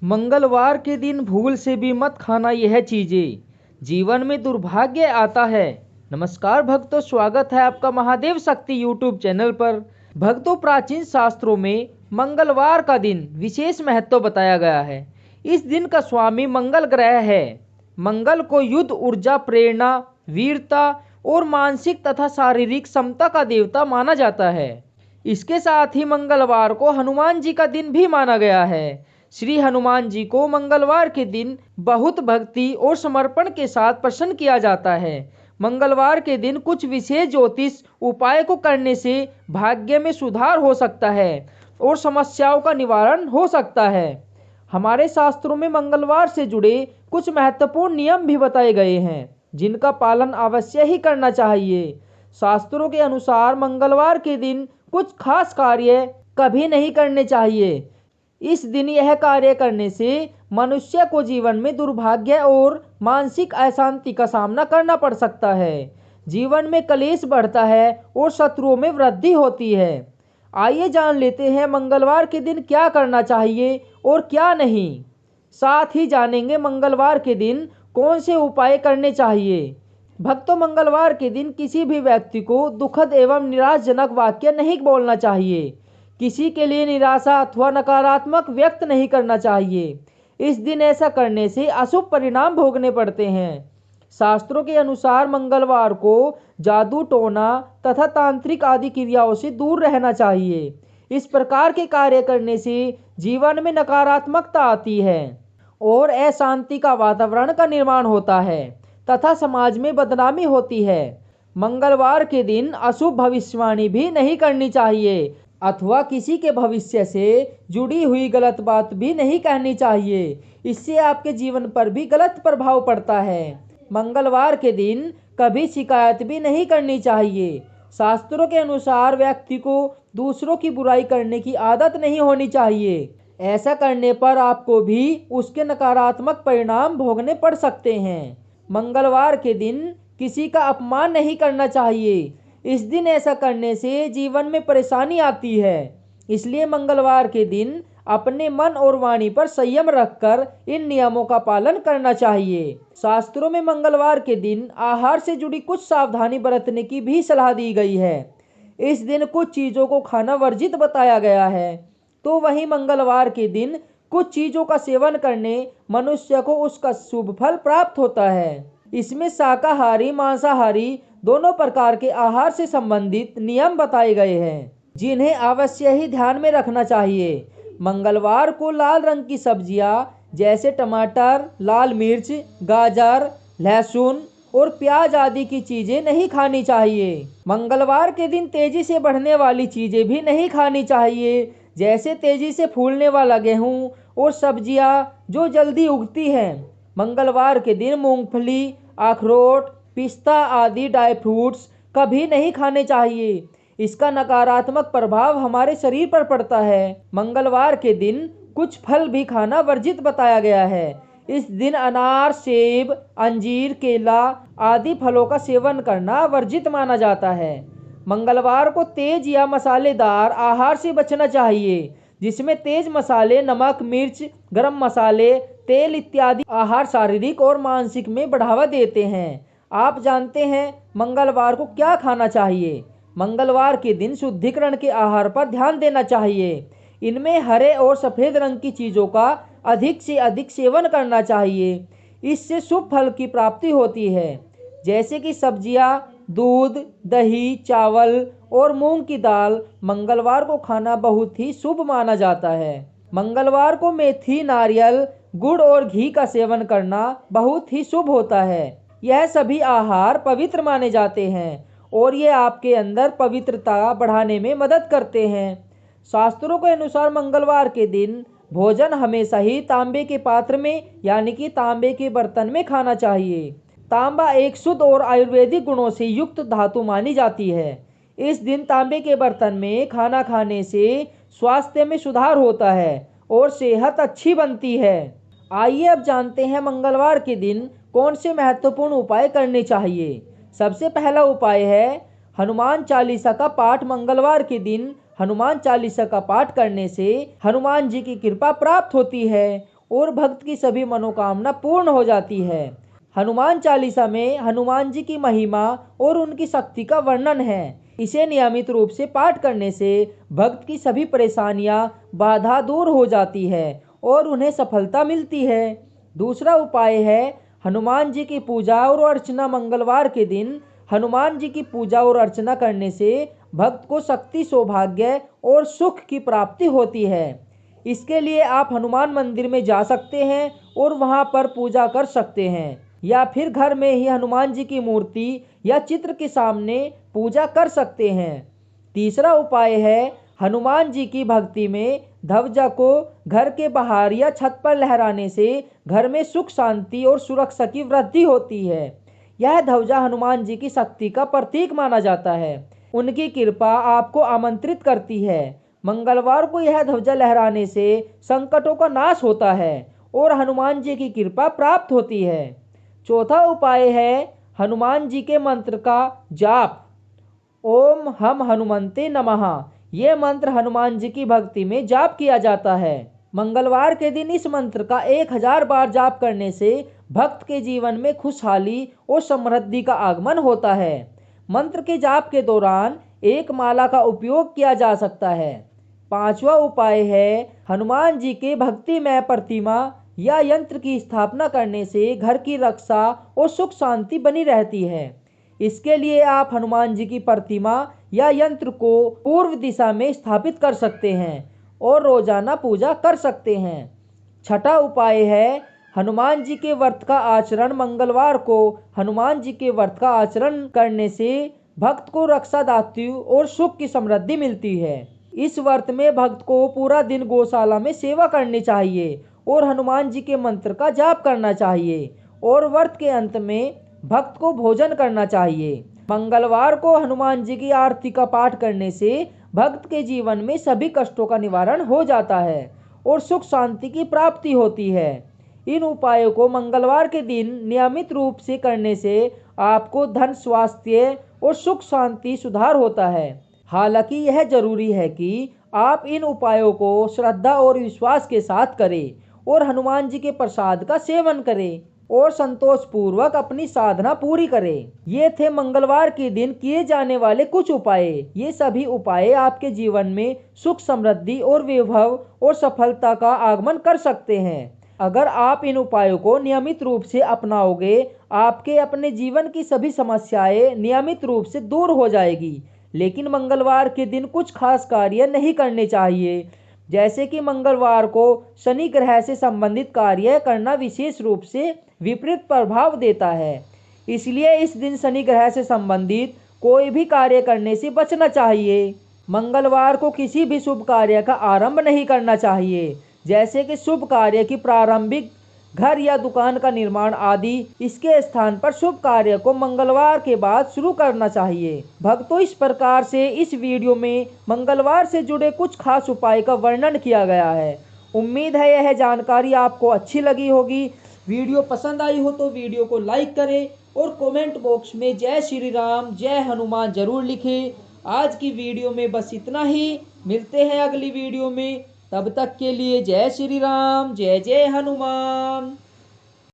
मंगलवार के दिन भूल से भी मत खाना यह चीजें, जीवन में दुर्भाग्य आता है। नमस्कार भक्तों, स्वागत है आपका महादेव शक्ति यूट्यूब चैनल पर। भक्तों, प्राचीन शास्त्रों में मंगलवार का दिन विशेष महत्व बताया गया है। इस दिन का स्वामी मंगल ग्रह है। मंगल को युद्ध, ऊर्जा, प्रेरणा, वीरता और मानसिक तथा शारीरिक क्षमता का देवता माना जाता है। इसके साथ ही मंगलवार को हनुमान जी का दिन भी माना गया है। श्री हनुमान जी को मंगलवार के दिन बहुत भक्ति और समर्पण के साथ प्रसन्न किया जाता है। मंगलवार के दिन कुछ विशेष ज्योतिष उपाय को करने से भाग्य में सुधार हो सकता है और समस्याओं का निवारण हो सकता है। हमारे शास्त्रों में मंगलवार से जुड़े कुछ महत्वपूर्ण नियम भी बताए गए हैं, जिनका पालन अवश्य ही करना चाहिए। शास्त्रों के अनुसार मंगलवार के दिन कुछ खास कार्य कभी नहीं करने चाहिए। इस दिन यह कार्य करने से मनुष्य को जीवन में दुर्भाग्य और मानसिक अशांति का सामना करना पड़ सकता है। जीवन में क्लेश बढ़ता है और शत्रुओं में वृद्धि होती है। आइए जान लेते हैं मंगलवार के दिन क्या करना चाहिए और क्या नहीं। साथ ही जानेंगे मंगलवार के दिन कौन से उपाय करने चाहिए। भक्तों, मंगलवार के दिन किसी भी व्यक्ति को दुखद एवं निराशाजनक वाक्य नहीं बोलना चाहिए। किसी के लिए निराशा अथवा नकारात्मक व्यक्त नहीं करना चाहिए। इस दिन ऐसा करने से अशुभ परिणाम भोगने पड़ते हैं। शास्त्रों के अनुसार मंगलवार को जादू, टोना तथा तांत्रिक आदि क्रियाओं से दूर रहना चाहिए। इस प्रकार के कार्य करने से जीवन में नकारात्मकता आती है और अशांति का वातावरण का निर्माण होता है तथा समाज में बदनामी होती है। मंगलवार के दिन अशुभ भविष्यवाणी भी नहीं करनी चाहिए अथवा किसी के भविष्य से जुड़ी हुई गलत बात भी नहीं कहनी चाहिए। इससे आपके जीवन पर भी गलत प्रभाव पड़ता है। मंगलवार के दिन कभी शिकायत भी नहीं करनी चाहिए। शास्त्रों के अनुसार व्यक्ति को दूसरों की बुराई करने की आदत नहीं होनी चाहिए। ऐसा करने पर आपको भी उसके नकारात्मक परिणाम भोगने पड़ सकते हैं। मंगलवार के दिन किसी का अपमान नहीं करना चाहिए। इस दिन ऐसा करने से जीवन में परेशानी आती है। इसलिए मंगलवार के दिन अपने मन और वाणी पर संयम रखकर इन नियमों का पालन करना चाहिए। शास्त्रों में मंगलवार के दिन आहार से जुड़ी कुछ सावधानी बरतने की भी सलाह दी गई है। इस दिन कुछ चीज़ों को खाना वर्जित बताया गया है, तो वहीं मंगलवार के दिन कुछ चीज़ों का सेवन करने मनुष्य को उसका शुभ फल प्राप्त होता है। इसमें शाकाहारी, मांसाहारी दोनों प्रकार के आहार से संबंधित नियम बताए गए हैं, जिन्हें अवश्य ही ध्यान में रखना चाहिए। मंगलवार को लाल रंग की सब्जियां जैसे टमाटर, लाल मिर्च, गाजर, लहसुन और प्याज आदि की चीजें नहीं खानी चाहिए। मंगलवार के दिन तेजी से बढ़ने वाली चीजें भी नहीं खानी चाहिए, जैसे तेजी से फूलने वाला गेहूं और सब्जियां जो जल्दी उगती हैं। मंगलवार के दिन मूंगफली, अखरोट, पिस्ता आदि ड्राई फ्रूट्स कभी नहीं खाने चाहिए। इसका नकारात्मक प्रभाव हमारे शरीर पर पड़ता है। मंगलवार के दिन कुछ फल भी खाना वर्जित बताया गया है। इस दिन अनार, सेब, अंजीर, केला आदि फलों का सेवन करना वर्जित माना जाता है। मंगलवार को तेज या मसालेदार आहार से बचना चाहिए, जिसमें तेज मसाले, नमक, मिर्च, गरम मसाले, तेल इत्यादि आहार शारीरिक और मानसिक में बढ़ावा देते हैं। आप जानते हैं मंगलवार को क्या खाना चाहिए। मंगलवार के दिन शुद्धिकरण के आहार पर ध्यान देना चाहिए। इनमें हरे और सफ़ेद रंग की चीज़ों का अधिक से अधिक सेवन करना चाहिए। इससे शुभ फल की प्राप्ति होती है, जैसे कि सब्जियां, दूध, दही, चावल और मूंग की दाल मंगलवार को खाना बहुत ही शुभ माना जाता है। मंगलवार को मेथी, नारियल, गुड़ और घी का सेवन करना बहुत ही शुभ होता है। यह सभी आहार पवित्र माने जाते हैं और ये आपके अंदर पवित्रता बढ़ाने में मदद करते हैं। शास्त्रों के अनुसार मंगलवार के दिन भोजन हमेशा ही तांबे के पात्र में यानी कि तांबे के बर्तन में खाना चाहिए। तांबा एक शुद्ध और आयुर्वेदिक गुणों से युक्त धातु मानी जाती है। इस दिन तांबे के बर्तन में खाना खाने से स्वास्थ्य में सुधार होता है और सेहत अच्छी बनती है। आइए अब जानते हैं मंगलवार के दिन कौन से महत्वपूर्ण उपाय करने चाहिए। सबसे पहला उपाय है हनुमान चालीसा का पाठ। मंगलवार के दिन हनुमान चालीसा का पाठ करने से हनुमान जी की कृपा प्राप्त होती है और भक्त की सभी मनोकामना पूर्ण हो जाती है। हनुमान चालीसा में हनुमान जी की महिमा और उनकी शक्ति का वर्णन है। इसे नियमित रूप से पाठ करने से भक्त की सभी परेशानियां, बाधा दूर हो जाती है और उन्हें सफलता मिलती है। दूसरा उपाय है हनुमान जी की पूजा और अर्चना। मंगलवार के दिन हनुमान जी की पूजा और अर्चना करने से भक्त को शक्ति, सौभाग्य और सुख की प्राप्ति होती है। इसके लिए आप हनुमान मंदिर में जा सकते हैं और वहां पर पूजा कर सकते हैं, या फिर घर में ही हनुमान जी की मूर्ति या चित्र के सामने पूजा कर सकते हैं। तीसरा उपाय है हनुमान जी की भक्ति में ध्वजा को घर के बाहर या छत पर लहराने से घर में सुख, शांति और सुरक्षा की वृद्धि होती है। यह ध्वजा हनुमान जी की शक्ति का प्रतीक माना जाता है। उनकी कृपा आपको आमंत्रित करती है। मंगलवार को यह ध्वजा लहराने से संकटों का नाश होता है और हनुमान जी की कृपा प्राप्त होती है। चौथा उपाय है हनुमान जी के मंत्र का जाप। ओम हम हनुमते नमः, ये मंत्र हनुमान जी की भक्ति में जाप किया जाता है। मंगलवार के दिन इस मंत्र का 1000 बार जाप करने से भक्त के जीवन में खुशहाली और समृद्धि का आगमन होता है। मंत्र के जाप के दौरान एक माला का उपयोग किया जा सकता है। पांचवा उपाय है हनुमान जी के भक्तिमय प्रतिमा या यंत्र की स्थापना करने से घर की रक्षा और सुख शांति बनी रहती है। इसके लिए आप हनुमान जी की प्रतिमा या यंत्र को पूर्व दिशा में स्थापित कर सकते हैं और रोजाना पूजा कर सकते हैं। छठा उपाय है हनुमान जी के व्रत का आचरण। मंगलवार को हनुमान जी के व्रत का आचरण करने से भक्त को रक्षा, दातृत्व और सुख की समृद्धि मिलती है। इस व्रत में भक्त को पूरा दिन गौशाला में सेवा करनी चाहिए और हनुमान जी के मंत्र का जाप करना चाहिए और व्रत के अंत में भक्त को भोजन करना चाहिए। मंगलवार को हनुमान जी की आरती का पाठ करने से भक्त के जीवन में सभी कष्टों का निवारण हो जाता है और सुख शांति की प्राप्ति होती है। इन उपायों को मंगलवार के दिन नियमित रूप से करने से आपको धन, स्वास्थ्य और सुख शांति सुधार होता है। हालांकि यह जरूरी है कि आप इन उपायों को श्रद्धा और विश्वास के साथ करें और हनुमान जी के प्रसाद का सेवन करें और संतोष पूर्वक अपनी साधना पूरी करें। ये थे मंगलवार के दिन किए जाने वाले कुछ उपाय। ये सभी उपाय आपके जीवन में सुख, समृद्धि और वैभव और सफलता का आगमन कर सकते हैं। अगर आप इन उपायों को नियमित रूप से अपनाओगे, आपके अपने जीवन की सभी समस्याएं नियमित रूप से दूर हो जाएगी। लेकिन मंगलवार के दिन कुछ खास कार्य नहीं करने चाहिए, जैसे कि मंगलवार को शनि ग्रह से संबंधित कार्य करना विशेष रूप से विपरीत प्रभाव देता है। इसलिए इस दिन शनि ग्रह से संबंधित कोई भी कार्य करने से बचना चाहिए। मंगलवार को किसी भी शुभ कार्य का आरंभ नहीं करना चाहिए, जैसे कि शुभ कार्य की प्रारंभिक, घर या दुकान का निर्माण आदि। इसके स्थान पर शुभ कार्य को मंगलवार के बाद शुरू करना चाहिए। भक्तों, इस प्रकार से इस वीडियो में मंगलवार से जुड़े कुछ खास उपाय का वर्णन किया गया है। उम्मीद है यह जानकारी आपको अच्छी लगी होगी। वीडियो पसंद आई हो तो वीडियो को लाइक करें और कमेंट बॉक्स में जय श्री राम, जय हनुमान जरूर लिखें। आज की वीडियो में बस इतना ही। मिलते हैं अगली वीडियो में। तब तक के लिए जय श्री राम, जय जय हनुमान।